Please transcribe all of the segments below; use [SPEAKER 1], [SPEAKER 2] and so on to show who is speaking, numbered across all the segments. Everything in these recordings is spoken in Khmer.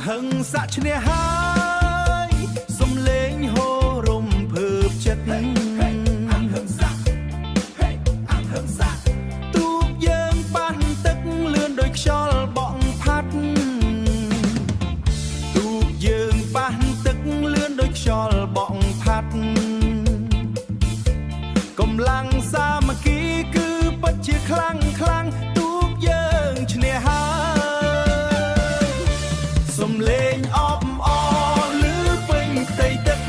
[SPEAKER 1] ហឹងសាក់ឈ្នះហើយសំលេងហូររំភើបចិត្តទូកយើងប៉ះទឹកលឿនដោយខ្យល់បក់ផាត់ទូកយើងប៉ះទឹកលឿនដោយខ្យល់បក់ផាត់កម្លាំងសាមគ្គីគឺពិតជាខ្លាំងខ្លាំងទូកយើងឈ្នះហើយសំលេងអបអរឮពេញផ្ទៃទឹក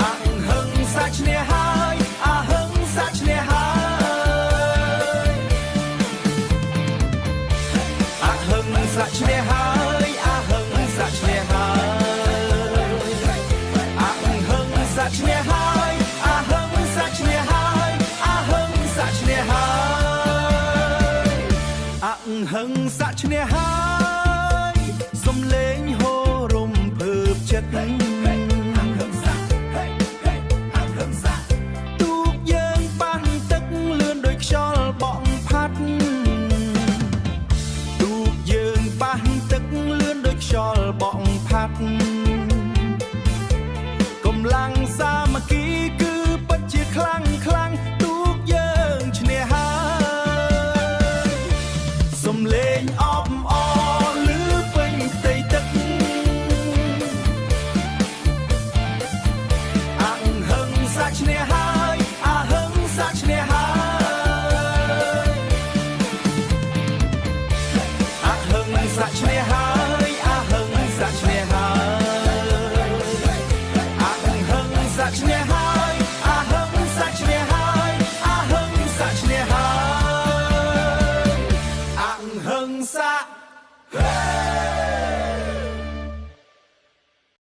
[SPEAKER 1] អង្ហឹងសាច់ឈ្នះហើយអហឹងសាច់ឈ្នះហើយអហឹងសាច់ឈ្នះហើយអហឹងសាច់ឈ្នះហើយអង្ហឹងសាច់ឈ្នះហើយអហឹងសាច់ឈ្នះហើយអហឹងសាច់ឈ្នះហើយអង្ហឹងសាច់ឈ្នះហើយសំលេងហូររំភើបចិត្តទូកយើងប៉ះទឹកលឿនដោយខ្យល់បក់ផាត់ទូកយើងប៉ះទឹកលឿនដោយខ្យល់បក់ផាត់កម្លាំងសាមគ្គីគឺពិតជាខ្លាំងខ្លាំងទូកយើងឈ្នះហើយសំលេងអបអរឮពេញផ្ទៃទឹកអង្ហឹងសាច់ឈ្នះហើយអហឹងសាច់ឈ្នះហើយអហឹងសាច់ឈ្នះហើយ